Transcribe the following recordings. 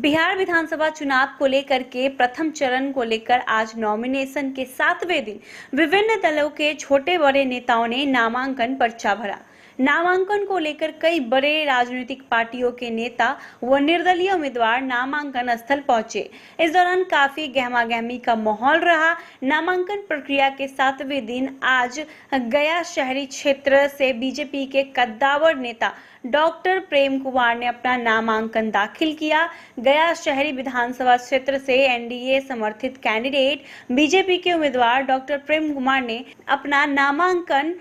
बिहार विधानसभा चुनाव को लेकर के प्रथम चरण को लेकर आज नॉमिनेशन के 7वें दिन विभिन्न दलों के छोटे बड़े नेताओं ने नामांकन पर्चा भरा। नामांकन को लेकर कई बड़े राजनीतिक पार्टियों के नेता व निर्दलीय उम्मीदवार नामांकन स्थल पहुंचे। इस दौरान काफी गहमागहमी का माहौल रहा। नामांकन प्रक्रिया के 7वें दिन आज गया शहरी क्षेत्र से बीजेपी के कद्दावर नेता डॉक्टर प्रेम कुमार ने अपना नामांकन दाखिल किया। गया शहरी विधानसभा क्षेत्र से एनडीए समर्थित कैंडिडेट बीजेपी के उम्मीदवार डॉक्टर प्रेम कुमार ने अपना नामांकन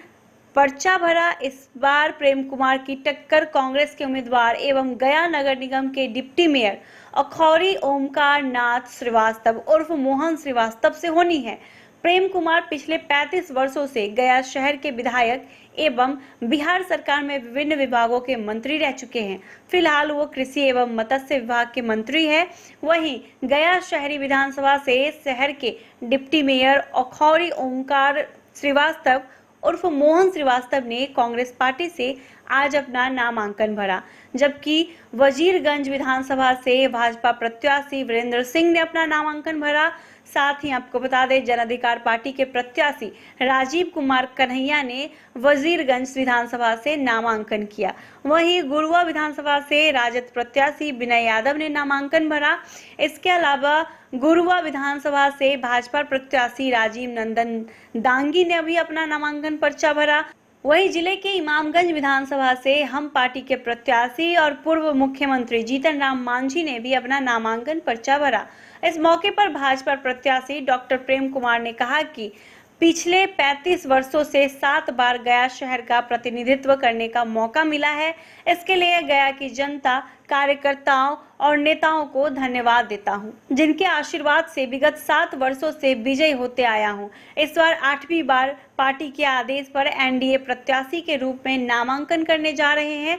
पर्चा भरा। इस बार प्रेम कुमार की टक्कर कांग्रेस के उम्मीदवार एवं गया नगर निगम के डिप्टी मेयर अखौरी ओमकार नाथ श्रीवास्तव उर्फ मोहन श्रीवास्तव से होनी है। प्रेम कुमार पिछले 35 वर्षों से गया शहर के विधायक एवं बिहार सरकार में विभिन्न विभागों के मंत्री रह चुके हैं। फिलहाल वो कृषि एवं मत्स्य विभाग के मंत्री हैं। वहीं गया शहरी विधानसभा से शहर के डिप्टी मेयर अखौरी ओमकार श्रीवास्तव उर्फ मोहन श्रीवास्तव ने कांग्रेस पार्टी से आज अपना नामांकन भरा, जबकि वजीरगंज विधानसभा से भाजपा प्रत्याशी वीरेंद्र सिंह ने अपना नामांकन भरा। साथ ही आपको बता दें, जन अधिकार पार्टी के प्रत्याशी राजीव कुमार कन्हैया ने वजीरगंज विधानसभा से नामांकन किया। वहीं गुरुआ विधानसभा से राजद प्रत्याशी विनय यादव ने नामांकन भरा। इसके अलावा गुरुआ विधानसभा से भाजपा प्रत्याशी राजीव नंदन दांगी ने भी अपना नामांकन पर्चा भरा। वहीं जिले के इमामगंज विधानसभा से हम पार्टी के प्रत्याशी और पूर्व मुख्यमंत्री जीतन राम मांझी ने भी अपना नामांकन पर्चा भरा। इस मौके पर भाजपा प्रत्याशी डॉक्टर प्रेम कुमार ने कहा कि पिछले 35 वर्षों से 7 बार गया शहर का प्रतिनिधित्व करने का मौका मिला है। इसके लिए गया की जनता, कार्यकर्ताओं और नेताओं को धन्यवाद देता हूं, जिनके आशीर्वाद से विगत 7 वर्षों से विजयी होते आया हूं। इस बार 8वीं बार पार्टी के आदेश पर एनडीए प्रत्याशी के रूप में नामांकन करने जा रहे हैं।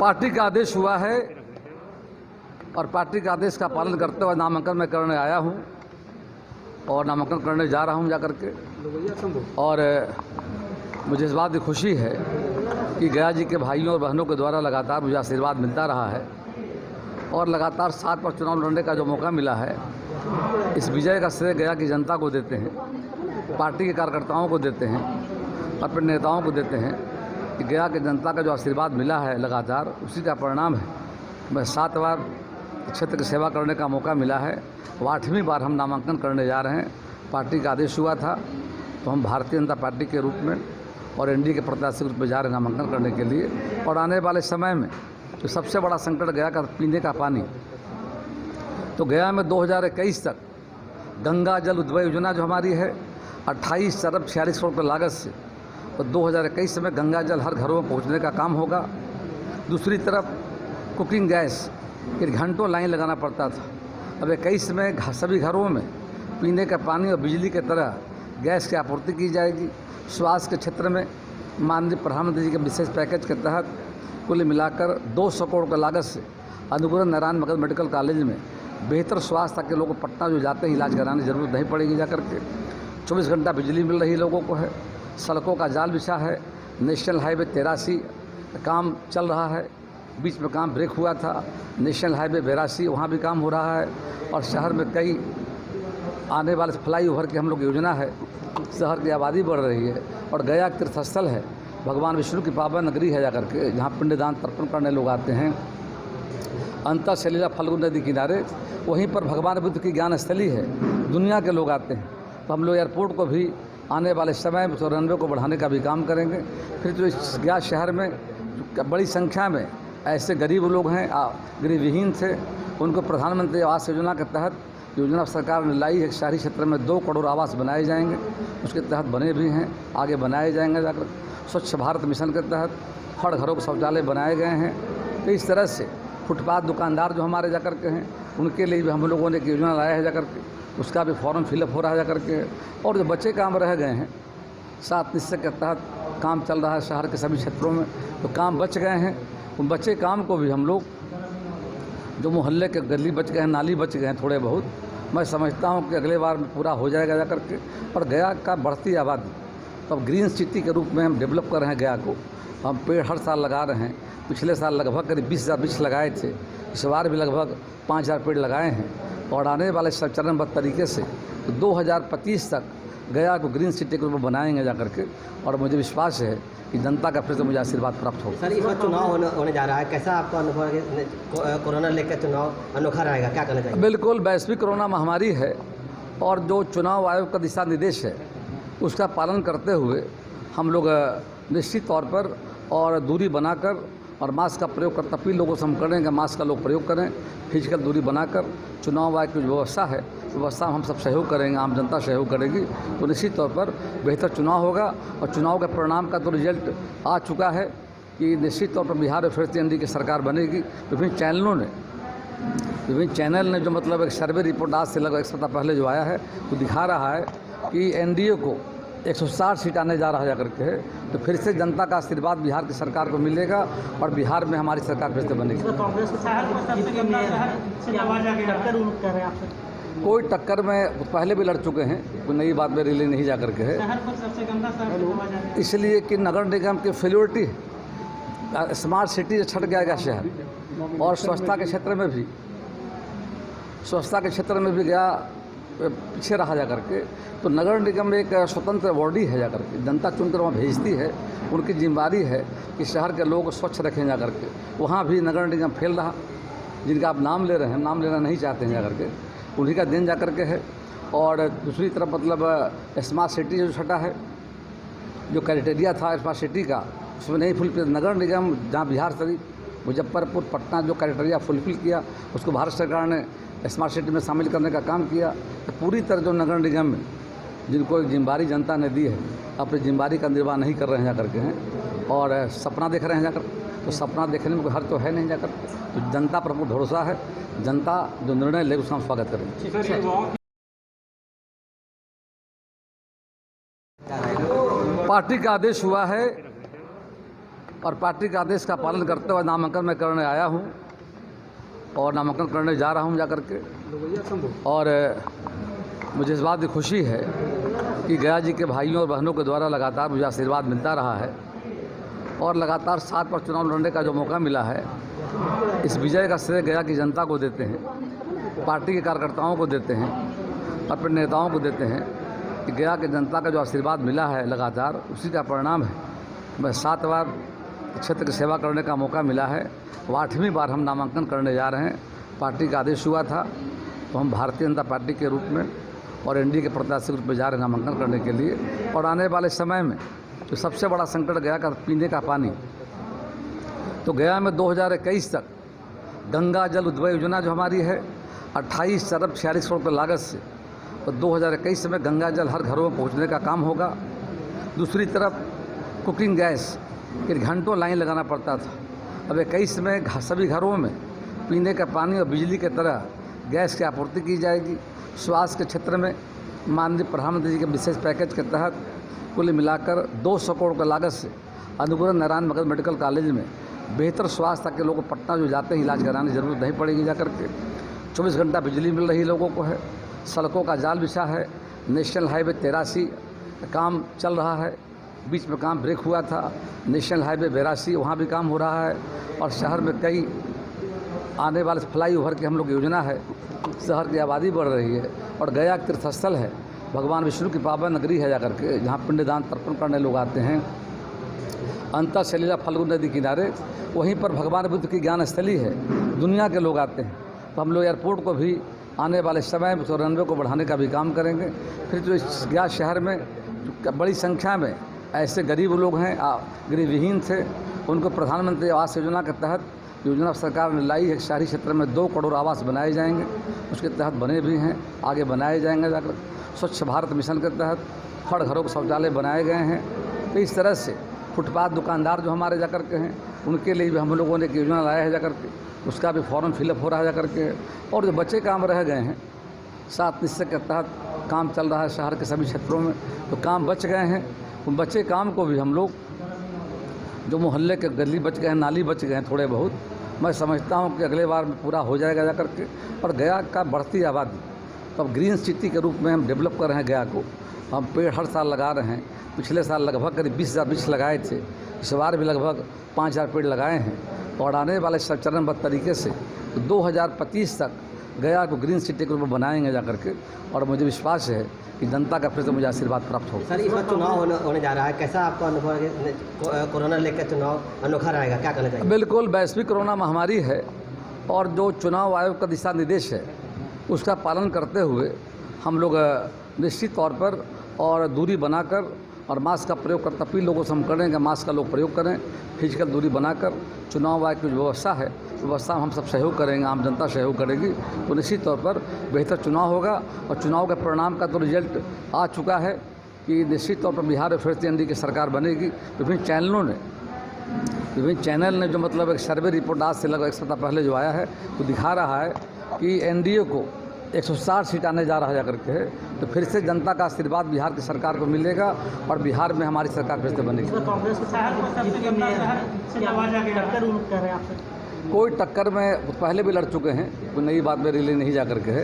पार्टी का आदेश हुआ है और पार्टी के आदेश का पालन करते हुए नामांकन मैं करने आया हूं और नामांकन करने जा रहा हूं जाकर के। और मुझे इस बात की खुशी है कि गया जी के भाइयों और बहनों के द्वारा लगातार मुझे आशीर्वाद मिलता रहा है और लगातार 7 बार चुनाव लड़ने का जो मौका मिला है, इस विजय का श्रेय गया की जनता को देते हैं, पार्टी के कार्यकर्ताओं को देते हैं, अपने नेताओं को देते हैं कि गया की जनता का जो आशीर्वाद मिला है लगातार, उसी का परिणाम है। मैं 7 बार क्षेत्र की सेवा करने का मौका मिला है। 8वीं बार हम नामांकन करने जा रहे हैं। पार्टी का आदेश हुआ था तो हम भारतीय जनता पार्टी के रूप में और एनडीए के प्रत्याशी के रूप में जा रहे हैं नामांकन करने के लिए। और आने वाले समय में जो सबसे बड़ा संकट गया का पीने का पानी, तो गया में 2021 तक गंगा जल उद्वय योजना जो हमारी है 28 अरब 46 करोड़ की लागत से, तो 2021 में गंगा जल हर घरों में पहुँचने का काम होगा। दूसरी तरफ कुकिंग गैस फिर घंटों लाइन लगाना पड़ता था, अब 21 में सभी घरों में पीने का पानी और बिजली के तरह गैस की आपूर्ति की जाएगी। स्वास्थ्य के क्षेत्र में माननीय प्रधानमंत्री जी के विशेष पैकेज के तहत कुल मिलाकर 200 करोड़ की लागत से अनुग्रह नारायण मगध मेडिकल कॉलेज में बेहतर स्वास्थ्य, ताकि लोगों को पटना जो जाते हैं इलाज कराने की जरूरत नहीं पड़ेगी जाकर के। 24 घंटा बिजली मिल रही लोगों को है। सड़कों का जाल बिछा है। नेशनल हाईवे 83 काम चल रहा है, बीच में काम ब्रेक हुआ था। नेशनल हाईवे 82 वहाँ भी काम हो रहा है। और शहर में कई आने वाले फ्लाईओवर की हम लोग योजना है। शहर की आबादी बढ़ रही है और गया तीर्थस्थल है, भगवान विष्णु की पावन नगरी है जाकर के, जहाँ पिंडदान तर्पण करने लोग आते हैं। अंतर सलीला फल्गु नदी किनारे, वहीं पर भगवान बुद्ध की ज्ञान स्थली है, दुनिया के लोग आते हैं। तो हम लोग एयरपोर्ट को भी आने वाले समय में तो रनवे को बढ़ाने का भी काम करेंगे। फिर जो इस गया शहर में बड़ी संख्या में ऐसे गरीब लोग हैं, गरीब विहीन थे, उनको प्रधानमंत्री आवास योजना के तहत योजना सरकार ने लाई है। शहरी क्षेत्र में 2 करोड़ आवास बनाए जाएंगे, उसके तहत बने भी हैं, आगे बनाए जाएंगे जाकर। स्वच्छ भारत मिशन के तहत हर घरों को शौचालय बनाए गए हैं। तो इस तरह से फुटपाथ दुकानदार जो हमारे जाकर के हैं, उनके लिए भी हम लोगों ने एक योजना लाया है जाकर के, उसका भी फॉर्म फिलअप हो रहा है जाकर के। और जो बच्चे काम रह गए हैं, 7 निश्चय के तहत काम चल रहा है शहर के सभी क्षेत्रों में, तो काम बच गए हैं। उन बच्चे काम को भी हम लोग, जो मोहल्ले के गली बच गए हैं, नाली बच गए हैं थोड़े बहुत, मैं समझता हूं कि अगले बार में पूरा हो जाएगा जाकर के। और गया का बढ़ती आबादी, तो अब ग्रीन सिटी के रूप में हम डेवलप कर रहे हैं गया को। हम पेड़ हर साल लगा रहे हैं। पिछले साल लगभग करीब 20,000 वृक्ष लगाए थे, इस बार भी लगभग 5,000 पेड़ लगाए हैं। और आने वाले चरणबद्ध तरीके से 2025 तक गया को ग्रीन सिटी के रूप में बनाएंगे जा करके। और मुझे विश्वास है कि जनता का फिर से मुझे आशीर्वाद प्राप्त होगा। सर, इस बार चुनाव होने जा रहा है, कैसा आपका अनुभव है? कोरोना लेकर चुनाव अनोखा रहेगा, क्या कहना चाहिए? बिल्कुल, वैश्विक कोरोना महामारी है और जो चुनाव आयोग का दिशा निर्देश है उसका पालन करते हुए हम लोग निश्चित तौर पर और दूरी बनाकर और मास्क का प्रयोग कर तभी लोगों से हम करेंगे, मास्क का लोग प्रयोग करें, फिजिकल दूरी बनाकर चुनाव आयोग की जो व्यवस्था है व्यवस्था हम सब सहयोग करेंगे, आम जनता सहयोग करेगी, तो निश्चित तौर पर बेहतर चुनाव होगा। और चुनाव के परिणाम का तो रिजल्ट आ चुका है कि निश्चित तौर पर बिहार में फिर से एनडीए की सरकार बनेगी। विभिन्न चैनल ने जो मतलब एक सर्वे रिपोर्ट आज से लगभग 1 सप्ताह पहले जो आया है वो दिखा रहा है कि एनडीए को 160 सीट आने जा रहा है जाकर के। तो फिर से जनता का आशीर्वाद बिहार की सरकार को मिलेगा और बिहार में हमारी सरकार फिर से बनेगी। कोई टक्कर में पहले भी लड़ चुके हैं, कोई नई बात मेरे लिए नहीं जा करके है, इसलिए कि नगर निगम की फेल्योरिटी स्मार्ट सिटी से छट गया शहर। और स्वच्छता के क्षेत्र में भी गया पीछे रहा जा करके। तो नगर निगम एक स्वतंत्र बॉडी है जा करके, जनता चुनकर वहाँ भेजती है, उनकी जिम्मेदारी है कि शहर के लोग स्वच्छ रखें जा करके। वहाँ भी नगर निगम फेल रहा, जिनका आप नाम ले रहे हैं, नाम लेना नहीं चाहते हैं जा करके, उन्हीं का दिन जा करके है। और दूसरी तरफ मतलब स्मार्ट सिटी जो छटा है, जो क्राइटेरिया था स्मार्ट सिटी का उसमें नहीं फुलफिल। नगर निगम जहाँ बिहार शरीफ, मुजफ्फरपुर, पटना जो क्राइटेरिया फुलफिल किया उसको भारत सरकार ने स्मार्ट सिटी में शामिल करने का काम किया। तो पूरी तरह जो नगर निगम में जिनको एक जिम्मेदारी जनता ने दी है अपनी जिम्मेदारी का निर्वाह नहीं कर रहे हैं जा करके हैं और सपना देख रहे हैं जाकर। तो सपना देखने में कोई हर तो है नहीं जाकर। तो जनता पर बहुत भरोसा है, जनता जो निर्णय ले उसका हम स्वागत करेंगे। पार्टी का आदेश हुआ है और पार्टी के आदेश का पालन करते हुए नामांकन मैं करने आया हूँ और नामांकन करने जा रहा हूँ जा करके। और मुझे इस बात की खुशी है कि गया जी के भाइयों और बहनों के द्वारा लगातार मुझे आशीर्वाद मिलता रहा है और लगातार 7 बार चुनाव लड़ने का जो मौका मिला है, इस विजय का श्रेय गया की जनता को देते हैं, पार्टी के कार्यकर्ताओं को देते हैं, अपने नेताओं को देते हैं कि गया की जनता का जो आशीर्वाद मिला है लगातार, उसी का परिणाम है। मैं 7 बार क्षेत्र की सेवा करने का मौका मिला है, 8वीं बार हम नामांकन करने जा रहे हैं। पार्टी का आदेश हुआ था तो हम भारतीय जनता पार्टी के रूप में और एनडीए के प्रत्याशी के रूप में जा रहे हैं नामांकन करने के लिए। और आने वाले समय में जो सबसे बड़ा संकट गया का पीने का पानी, तो गया में 2021 तक गंगा जल उद्वय योजना जो हमारी है 28 अरब 46 करोड़ रुपये लागत से, और 2021 में गंगा जल हर घरों में पहुँचने का काम होगा। दूसरी तरफ कुकिंग गैस के घंटों लाइन लगाना पड़ता था, अब 21 में सभी घरों में पीने का पानी और बिजली के तरह गैस की आपूर्ति की जाएगी। स्वास्थ्य के क्षेत्र में माननीय प्रधानमंत्री जी के विशेष पैकेज के तहत कुल मिलाकर 200 करोड़ की लागत से अनुग्रह नारायण मगध मेडिकल कॉलेज में बेहतर स्वास्थ्य, ताकि लोगों को पटना जो जाते हैं इलाज कराने की ज़रूरत नहीं पड़ेगी जा करके। 24 घंटा बिजली मिल रही लोगों को है। सड़कों का जाल बिछा है। नेशनल हाईवे 83 काम चल रहा है, बीच में काम ब्रेक हुआ था। नेशनल हाईवे 82 वहाँ भी काम हो रहा है। और शहर में कई आने वाले फ्लाईओवर की हम लोग योजना है। शहर की आबादी बढ़ रही है और गया तीर्थस्थल है, भगवान विष्णु की पावन नगरी है जाकर के, जहाँ पिंडदान तर्पण करने लोग आते हैं। अंतर सलीला फल्गु नदी किनारे, वहीं पर भगवान बुद्ध की ज्ञान स्थली है, दुनिया के लोग आते हैं। तो हम लोग एयरपोर्ट को भी आने वाले समय में तो रनवे को बढ़ाने का भी काम करेंगे। फिर जो इस गया शहर में बड़ी संख्या में ऐसे गरीब लोग हैं, गरीब विहीन थे, उनको प्रधानमंत्री आवास योजना के तहत योजना सरकार ने लाई है। शहरी क्षेत्र में 2 करोड़ आवास बनाए जाएंगे, उसके तहत बने भी हैं, आगे बनाए जाएंगे जाकर। स्वच्छ भारत मिशन के तहत हर घरों को शौचालय बनाए गए हैं। तो इस तरह से फुटपाथ दुकानदार जो हमारे जाकर के हैं, उनके लिए भी हम लोगों ने एक योजना लाया है जाकर के, उसका भी फॉर्म फिलअप हो रहा है जाकर के। और जो बच्चे काम रह गए हैं 7 निश्चय के तहत काम चल रहा है शहर के सभी क्षेत्रों में, तो काम बच गए हैं। उन बच्चे काम को भी हम लोग, जो मोहल्ले के गली बच गए हैं, नाली बच गए हैं थोड़े बहुत, मैं समझता हूं कि अगले बार में पूरा हो जाएगा जा करके। और गया का बढ़ती आबादी तो अब ग्रीन सिटी के रूप में हम डेवलप कर रहे हैं गया को। हम पेड़ हर साल लगा रहे हैं। पिछले साल लगभग करीब 20,000 वृक्ष लगाए थे। इस बार भी लगभग 5,000 पेड़ लगाए हैं और आने वाले चरणबद्ध तरीके से 2025 तक गया को ग्रीन सिटी के रूप में बनाएंगे जा करके। और मुझे विश्वास है कि जनता का फिर से मुझे आशीर्वाद प्राप्त होगा। सर, इस बार चुनाव होने जा रहा है, कैसा आपका अनुभव है? कोरोना लेकर चुनाव अनोखा रहेगा, क्या कहना चाहिए? बिल्कुल, वैश्विक कोरोना महामारी है और जो चुनाव आयोग का दिशा निर्देश है उसका पालन करते हुए हम लोग निश्चित तौर पर और दूरी बनाकर और मास्क का प्रयोग करता भी लोगों से हम करेंगे। मास्क का लोग प्रयोग करें, फिजिकल दूरी बनाकर चुनाव आयोग की जो व्यवस्था है व्यवस्था में हम सब सहयोग करेंगे, आम जनता सहयोग करेगी तो निश्चित तौर पर बेहतर चुनाव होगा। और चुनाव के परिणाम का तो रिजल्ट आ चुका है कि निश्चित तौर पर बिहार में फिर से एनडीए की सरकार बनेगी। विभिन्न चैनल ने जो मतलब एक सर्वे रिपोर्ट आज से लगभग एक सप्ताह पहले जो आया है वो दिखा रहा है कि एनडीए को 160 सीट आने जा रहा है जाकर के। तो फिर से जनता का आशीर्वाद बिहार की सरकार को मिलेगा और बिहार में हमारी सरकार फिर से बनेगी। कोई टक्कर में पहले भी लड़ चुके हैं, कोई नई बात मेरे लिए नहीं जा करके है।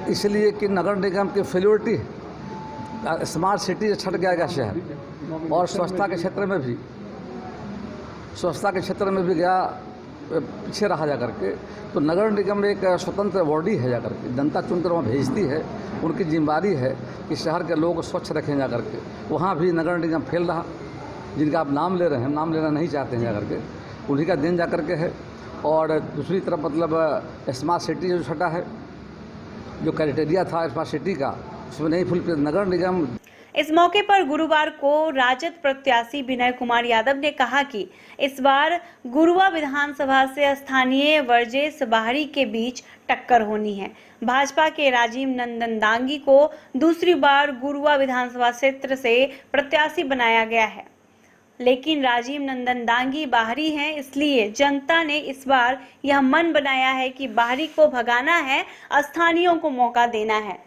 इसलिए कि नगर निगम की फेल्योरिटी, स्मार्ट सिटी छट गया शहर और स्वच्छता के क्षेत्र में भी गया पीछे रहा जा करके। तो नगर निगम एक स्वतंत्र बॉडी है जा करके, जनता चुनकर वहाँ भेजती है। उनकी जिम्मेदारी है कि शहर के लोग स्वच्छ रखें जा करके। वहाँ भी नगर निगम फेल रहा, जिनका आप नाम ले रहे हैं, नाम लेना नहीं चाहते हैं जा करके, उन्हीं का दिन जा करके है। और दूसरी तरफ मतलब स्मार्ट सिटी जो छटा है, जो क्राइटेरिया था स्मार्ट सिटी का, उसमें नहीं फुल नगर निगम। इस मौके पर गुरुवार को राजद प्रत्याशी विनय कुमार यादव ने कहा कि इस बार गुरुआ विधानसभा से स्थानीय वर्जेश बाहरी के बीच टक्कर होनी है। भाजपा के राजीव नंदन दांगी को दूसरी बार गुरुआ विधानसभा क्षेत्र से प्रत्याशी बनाया गया है, लेकिन राजीव नंदन दांगी बाहरी हैं, इसलिए जनता ने इस बार यह मन बनाया है कि बाहरी को भगाना है, स्थानीयों को मौका देना है।